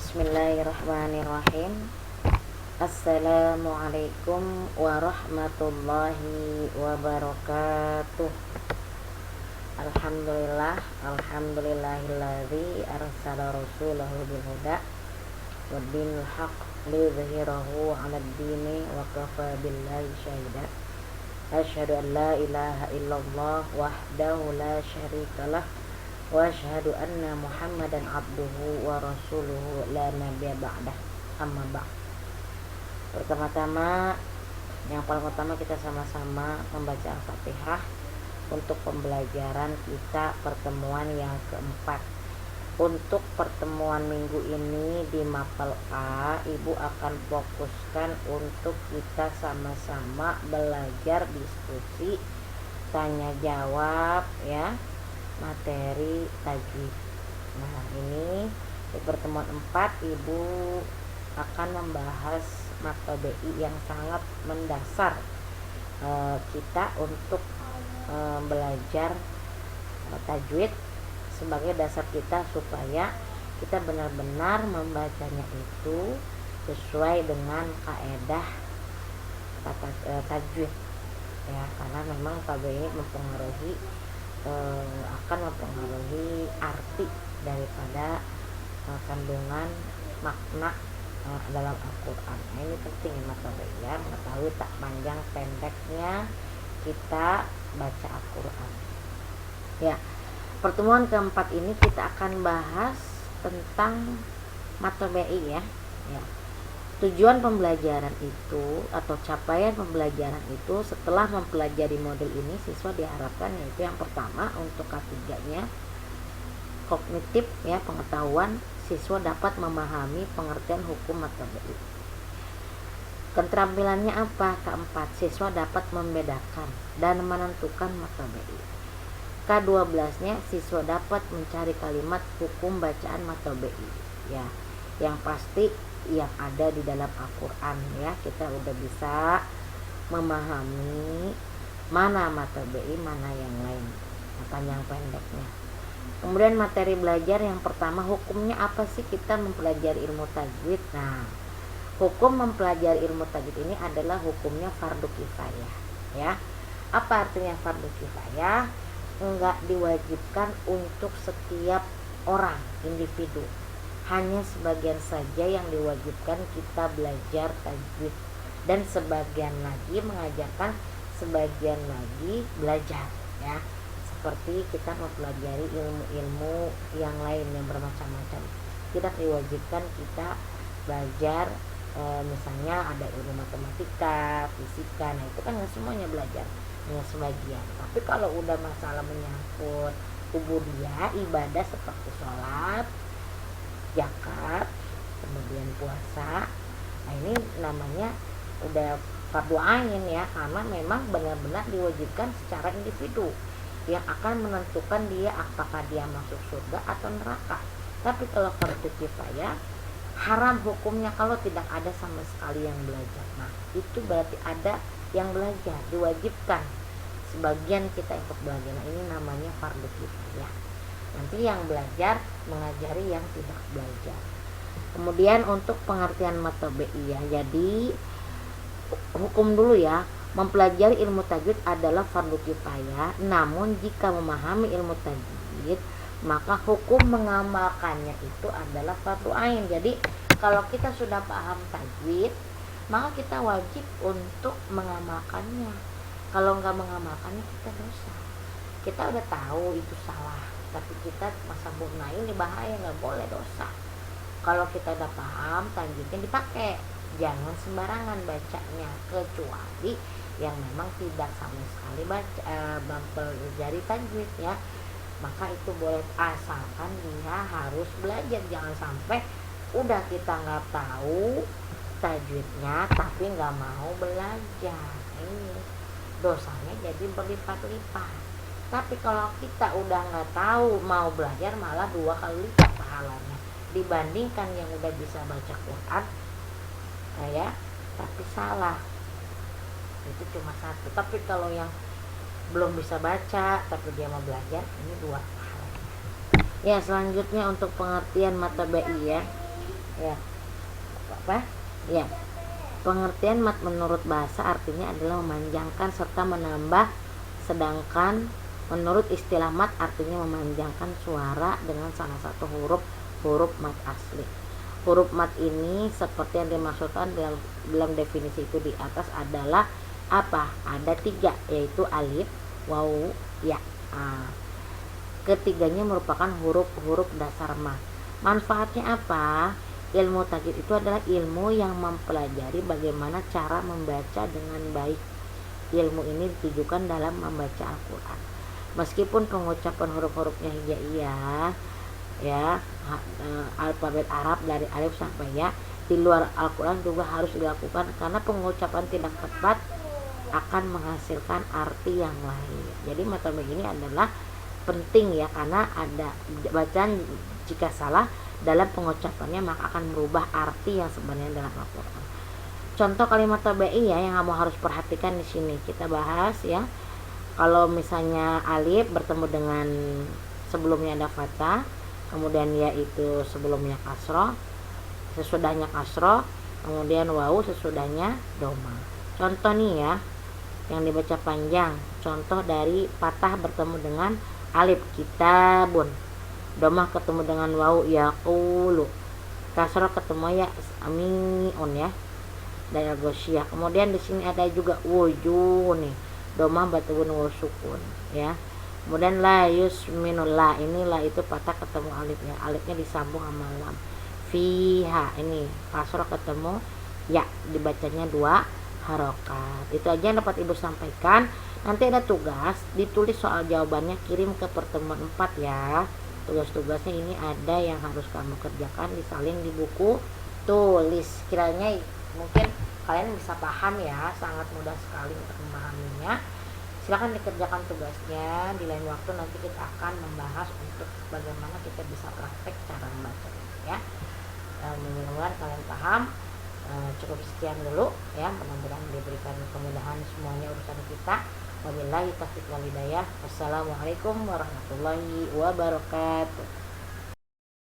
Bismillahirrahmanirrahim. Assalamualaikum warahmatullahi wabarakatuh. Alhamdulillahilladzi arsala rasulahu bil huda wa dinil haq liyudhhirahu 'alad dini wa kafa billahi syahida. Asyhadu an la ilaha illallah wahdahu la syarikalah wa asyhadu anna Muhammadan abduhu wa rasuluhu la nabiyya ba'dah. Amma ba'd. Pertama-tama, yang paling utama kita sama-sama membaca Al-Fatihah untuk pembelajaran kita pertemuan yang keempat. Untuk pertemuan minggu ini di Mapel A, Ibu akan fokuskan untuk kita sama-sama belajar diskusi, tanya jawab ya, materi tajwid. Nah, ini di pertemuan 4 Ibu akan membahas mata BI yang sangat mendasar kita untuk belajar tajwid sebagai dasar kita supaya kita benar-benar membacanya itu sesuai dengan kaedah tajwid ya, karena memang KBI ini akan mempengaruhi arti daripada kandungan makna dalam Al-Quran. Nah, ini penting mata ya, mengetahui tak panjang pendeknya kita baca Al-Quran ya. Pertemuan keempat ini kita akan bahas tentang mata BI ya. Tujuan pembelajaran itu atau capaian pembelajaran itu setelah mempelajari modul ini, siswa diharapkan yaitu yang pertama untuk K3-nya kognitif ya, pengetahuan, siswa dapat memahami pengertian hukum mata BI. Keterampilannya apa? Keempat, siswa dapat membedakan dan menentukan mata BI. K12-nya siswa dapat mencari kalimat hukum bacaan mata BI ya. Yang pasti yang ada di dalam Al-Quran ya, kita udah bisa memahami mana mata BI, mana yang lain, panjang pendeknya. Kemudian materi belajar yang pertama, hukumnya apa sih kita mempelajari ilmu tajwid? Nah, hukum mempelajari ilmu tajwid ini adalah hukumnya fardu kifayah ya. Apa artinya fardu kifayah? Enggak diwajibkan untuk setiap orang, individu. Hanya sebagian saja yang diwajibkan kita belajar tajwid, dan sebagian lagi mengajarkan, sebagian lagi belajar ya. Seperti kita mempelajari ilmu-ilmu yang lain yang bermacam-macam, tidak diwajibkan kita belajar misalnya ada ilmu matematika, fisika. Nah, itu kan nggak semuanya belajar, hanya sebagian. Tapi kalau udah masalah menyangkut ubudiyah, ibadah seperti sholat, zakat, kemudian puasa, nah ini namanya udah fardu ain ya, karena memang benar-benar diwajibkan secara individu yang akan menentukan dia apakah dia masuk surga atau neraka. Tapi kalau fardu kifayah, haram hukumnya kalau tidak ada sama sekali yang belajar. Nah, itu berarti ada yang belajar, diwajibkan sebagian kita ikut belajar. Nah, ini namanya fardu kifayah. Nanti yang belajar mengajari yang tidak belajar. Kemudian untuk pengertian mata BI ya, jadi hukum dulu ya, mempelajari ilmu tajwid adalah fardu kifayah. Namun jika memahami ilmu tajwid, maka hukum mengamalkannya itu adalah fardu ain. Jadi kalau kita sudah paham tajwid, maka kita wajib untuk mengamalkannya. Kalau nggak mengamalkannya kita dosa. Kita udah tahu itu salah, tapi kita masa gunain ini bahaya, nggak boleh, dosa. Kalau kita udah paham, tajwidnya dipakai, jangan sembarangan bacanya, kecuali yang memang tidak sama sekali mempelajari tajwid ya, maka itu boleh, asalkan dia harus belajar. Jangan sampai udah kita nggak tahu tajwidnya tapi nggak mau belajar, ini dosanya jadi berlipat-lipat. Tapi kalau kita udah nggak tahu mau belajar, malah 2 kali lipat pahalanya dibandingkan yang udah bisa baca Quran ya tapi salah, itu cuma 1. Tapi kalau yang belum bisa baca tapi dia mau belajar, ini 2 pahalanya ya. Selanjutnya untuk pengertian mata BI ya, Ya, apa? Ya, pengertian mat menurut bahasa artinya adalah memanjangkan serta menambah, sedangkan menurut istilah mat artinya memanjangkan suara dengan salah satu huruf mat asli. Huruf mat ini seperti yang dimaksudkan dalam definisi itu di atas adalah apa? Ada 3, yaitu alif, wawu, ya. Ketiganya merupakan huruf-huruf dasar mat. Manfaatnya apa? Ilmu tajwid itu adalah ilmu yang mempelajari bagaimana cara membaca dengan baik. Ilmu ini ditujukan dalam membaca Al-Quran. Meskipun pengucapan huruf-hurufnya hijaiyah, ya, alfabet Arab dari alif sampai ya, di luar Al-Quran juga harus dilakukan karena pengucapan tidak tepat akan menghasilkan arti yang lain. Jadi metode ini adalah penting ya, karena ada bacaan jika salah dalam pengucapannya maka akan merubah arti yang sebenarnya dalam Al-Quran. Contoh kalimat tabi'i ya yang kamu harus perhatikan di sini kita bahas ya. Kalau misalnya alif bertemu dengan sebelumnya ada fathah, kemudian ya itu sebelumnya kasroh, sesudahnya kasroh, kemudian wawu sesudahnya doma. Contoh nih ya yang dibaca panjang, contoh dari fathah bertemu dengan alif kitabun, domah ketemu dengan wawu yaqulu, kasroh ketemu ya amiun ya dari al-ghasyiyah. Kemudian di sini ada juga wujuh nih, domah bertemu dengan sukun ya. Kemudian la yusminul, la ini la itu patah ketemu alifnya, alifnya disambung sama lam. Fiha ini kasroh ketemu ya, dibacanya 2 harokat. Itu aja yang dapat ibu sampaikan. Nanti ada tugas, ditulis soal jawabannya, kirim ke pertemuan 4 ya. Tugas-tugasnya ini ada yang harus kamu kerjakan, disalin di buku tulis. Kiranya mungkin kalian bisa paham ya, sangat mudah sekali untuk memahaminya. Silahkan dikerjakan tugasnya. Di lain waktu nanti kita akan membahas untuk bagaimana kita bisa praktek cara membaca ya. Mudah-mudahan kalian paham. Cukup sekian dulu ya, mudah-mudahan diberikan kemudahan semuanya urusan kita. Wabillahi taufiq wal hidayah. Wassalamualaikum warahmatullahi wabarakatuh.